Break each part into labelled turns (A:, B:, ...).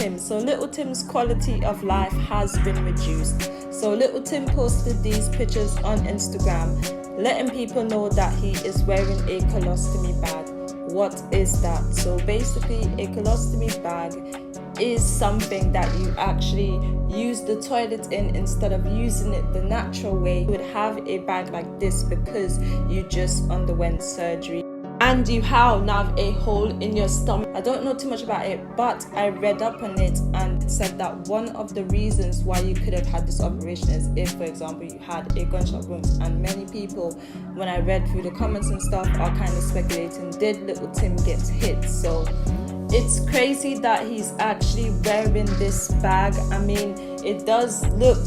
A: Tim. So Lil Tim's quality of life has been reduced. So Lil Tim posted these pictures on Instagram, letting people know that he is wearing a colostomy bag. What is that? So basically, a colostomy bag is something that you actually use the toilet in instead of using it the natural way. You would have a bag like this because you just underwent surgery and you now have a hole in your stomach. I don't know too much about it, but I read up on it and it said that one of the reasons why you could have had this operation is if, for example, you had a gunshot wound. And many people, when I read through the comments and stuff, are kind of speculating, did Lil Tim get hit? So it's crazy that he's actually wearing this bag. I mean, it does look...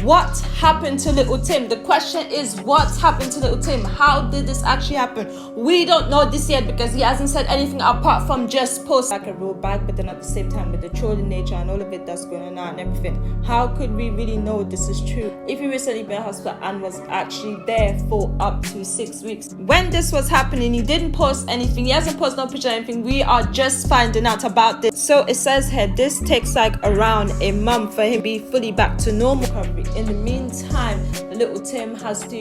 A: What happened to Lil Tim? The question is, what's happened to Lil Tim? How did this actually happen? We don't know this yet because he hasn't said anything apart from just post like a real bag, but then at the same time with the trolling nature and all of it that's going on now and everything, how could we really know this is true if he recently been in hospital and was actually there for up to 6 weeks? When this was happening, he didn't post anything. He hasn't posted no picture or anything. We are just finding out about this. So it says here, this takes like around a month for him to be fully back to normal recovery. In the meantime, Lil Tim has to,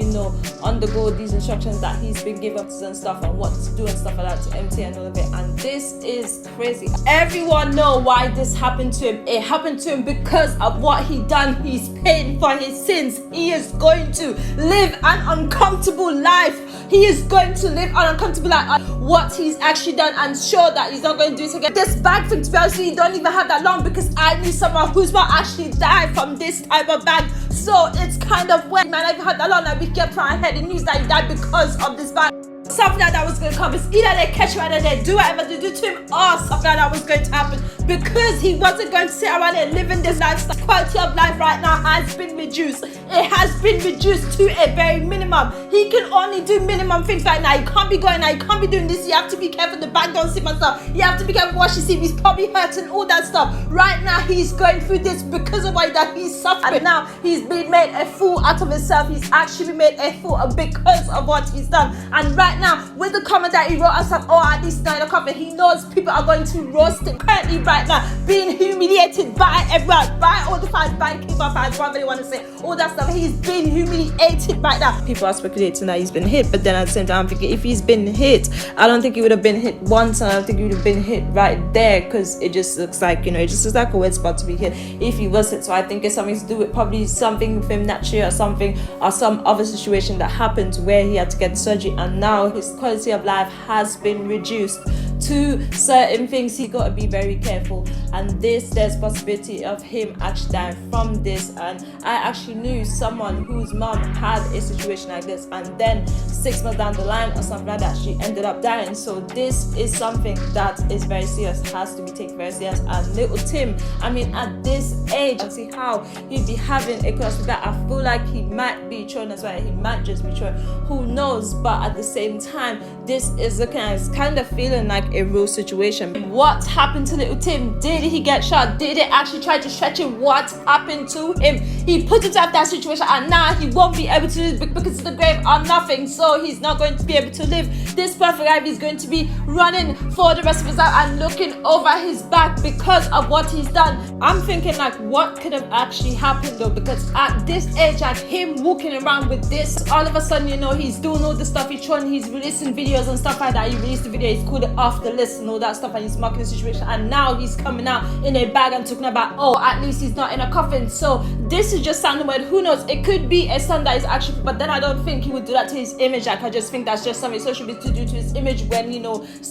A: undergo these instructions that he's been given and stuff and what to do and stuff like that to empty and all of it. And this is crazy. Everyone know why this happened to him. It happened to him because of what he done. He's paying for his sins. He is going to live an uncomfortable life. He is going to live an uncomfortable life. What he's actually done, and sure that he's not going to do it again. This bag thing, to be honest, you don't even have that long because I knew someone whose mom actually died from this type of bag. So it's kind of weird. Man, I even had that long that we kept trying to hear the news that he died because of this bag. Something like that was going to come. It's either they catch him or they do whatever they do to him, or something like that was going to happen because he wasn't going to sit around there living this lifestyle. Quality of life right now has been reduced. It has been reduced to a very minimum. He can only do minimum things right now. He can't be going out. He can't be doing this. You have to be careful the bag don't slip and stuff. You have to be careful what you see. He's probably hurting, all that stuff. Right now he's going through this because of why that he's suffering. And now he's been made a fool out of himself. He's actually been made a fool because of what he's done. And right now, with the comment that he wrote and stuff, at least now in the comment, he knows people are going to roast him. Currently, right now, being humiliated by everyone, by all the fans, by K-pop fans, whatever they want to say, all that stuff. He's been humiliated right now. People are speculating that he's been hit, but then at the same time, I'm thinking if he's been hit, I don't think he would have been hit once, and I don't think he would have been hit right there because it just looks like, it just looks like a weird spot to be hit if he was hit. So I think it's something to do with probably something with him naturally or something, or some other situation that happened where he had to get surgery, and now his quality of life has been reduced to certain things. He got to be very careful, and there's possibility of him actually dying from this. And I actually knew someone whose mom had a situation like this, and then 6 months down the line or something like that, she ended up dying. So this is something that is very serious, has to be taken very serious. And Lil Tim, I mean, at this age, I see how he'd be having a colostomy bag. I feel like he might be trolling as well. He might just be trolling, who knows? But at the same time, this is looking at, it's kind of feeling like a real situation. What happened to Lil Tim? Did he get shot? Did they actually try to stretch him? What happened to him? He put himself in that situation, and now he won't be able to live because of the grave or nothing. So he's not going to be able to live this perfect life. He's going to be running for the rest of his life and looking over his back because of what he's done. I'm thinking like, what could have actually happened though? Because at this age, like him walking around with this, all of a sudden, he's doing all the stuff, he's releasing videos and stuff like that. He released the video, he's called it off the list and all that stuff, and he's marking the situation, and now he's coming out in a bag and talking about, at least he's not in a coffin. So this is just sounding weird. Who knows? It could be a son that is actually, but then I don't think he would do that to his image. Like I just think that's just something social media to do to his image when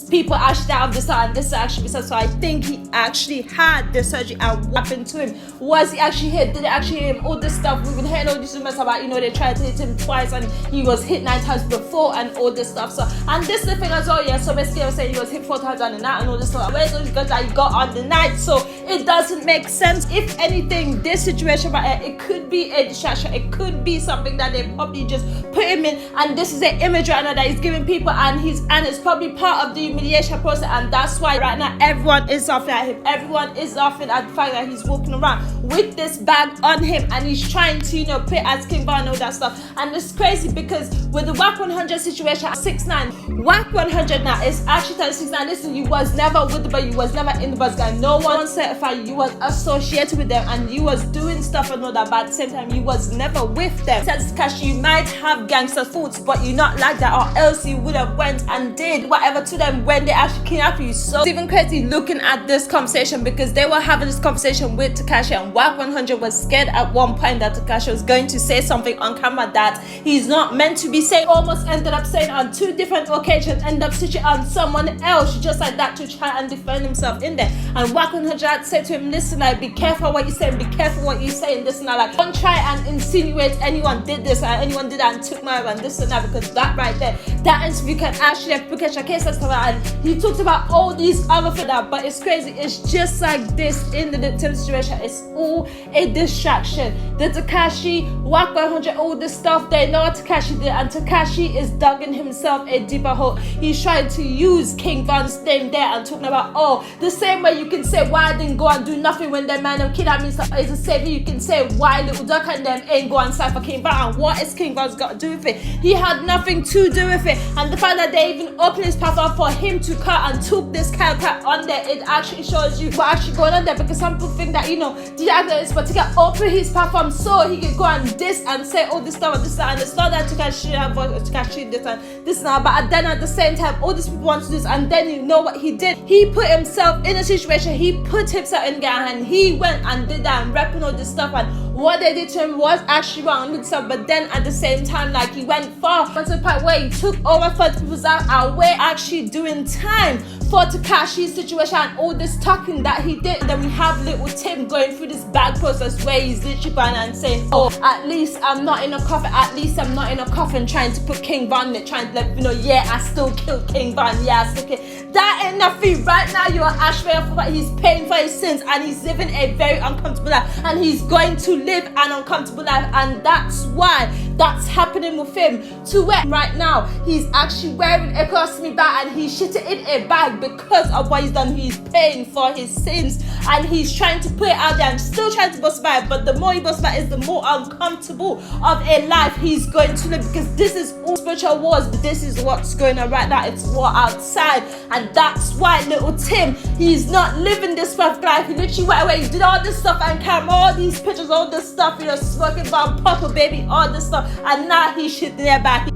A: people actually have this and this actually. So I think he actually had the surgery, and what happened to him? Was he actually hit? Did it actually hit him? All this stuff we've been hearing all these rumors about, they tried to hit him twice and he was hit 9 times before and all this stuff. So, and this is the thing as well, yeah. So basically I was saying he was hit 4 times on the night and all this stuff. Where's all these guns that he got on the night? So it doesn't make sense. If anything, this situation right here, it could be a distraction. It could be something that they probably just put him in, and this is an image right now that he's giving people, and it's probably part of the humiliation process, and that's why right now everyone is laughing at him. Everyone is laughing at the fact that he's walking around with this bag on him, and he's trying to put as King Bar and all that stuff. And it's crazy because with the wack 100 situation at 6'9", Wack 100 now is actually 36. Now listen, you was never with the boy, you was never in the bus guy. No one certified you, was associated with them, and you was doing stuff and all that, but at the same time you was never with them. Says Cash, you might have gangster thoughts, but you're not like that, or else you would have went and did whatever to them when they actually kidnapped you. So it's even crazy looking at this conversation, because they were having this conversation with Tekashi, and Wack 100 was scared at one point that Tekashi was going to say something on camera that he's not meant to be saying. Almost ended up saying on 2 different occasions, ended up switching on someone else just like that to try and defend himself in there. And Wack 100 said to him, listen, like, be careful what you're saying, be careful what you're saying, this and that, like, don't try and insinuate anyone did this and anyone did that and took my and this and that, because that right there, that interview can actually implicate your case and stuff like that. And he talked about all these other things, but it's crazy. It's just like this in the Lil Tim situation. It's all a distraction. The Tekashi, Wack 100, all this stuff, they know what Tekashi did, and Tekashi is digging himself a deeper hole. He's trying to use King Von's name there and talking about, oh, the same way you can say why I didn't go and do nothing when the man of kidnapped me stuff, is the same way you can say why Little Duck and them ain't go and cypher King Von. And what is King Von's got to do with it? He had nothing to do with it. And the fact that they even opened his path up for him to cut and took this kind of crap on there, it actually shows you what actually going on there. Because some people think that, you know, the actor is but to get open his platform so he can go and diss and say all this stuff and this and it's not that Tekashi this and this now, but then at the same time all these people want to do this, and then you know what he did? He put himself in a situation, he put himself in there, and he went and did that and rapping all this stuff, and what they did to him was actually wrong with stuff. But then at the same time, like, he went far to the point where he took over 30 people's out and we're actually doing time for Tekashi's situation and all this talking that he did. And then we have Lil Tim going through this bad process where he's literally going and saying, oh, at least I'm not in a coffin, at least I'm not in a coffin, trying to put King Von in it, trying to let you know, yeah, I still killed King Von, yeah, I still killed. That ain't nothing. Right now you are Ashway for what he's paying for his sins, and he's living a very uncomfortable life, and he's going to live an uncomfortable life, and that's why that's happening with him. To where right now he's actually wearing a colostomy bag and he's shitting in a bag because of what he's done. He's paying for his sins and he's trying to put it out there and still trying to bust back, but the more he busts back is the more uncomfortable of a life he's going to live, because this is all spiritual wars, but this is what's going on right now. It's war outside, and that's why Lil Tim, he's not living this perfect life. He literally went away, he did all this stuff and camera, all these pictures, all this stuff, you know, smoking bomb, purple baby, all this stuff, and now he's shitting their back.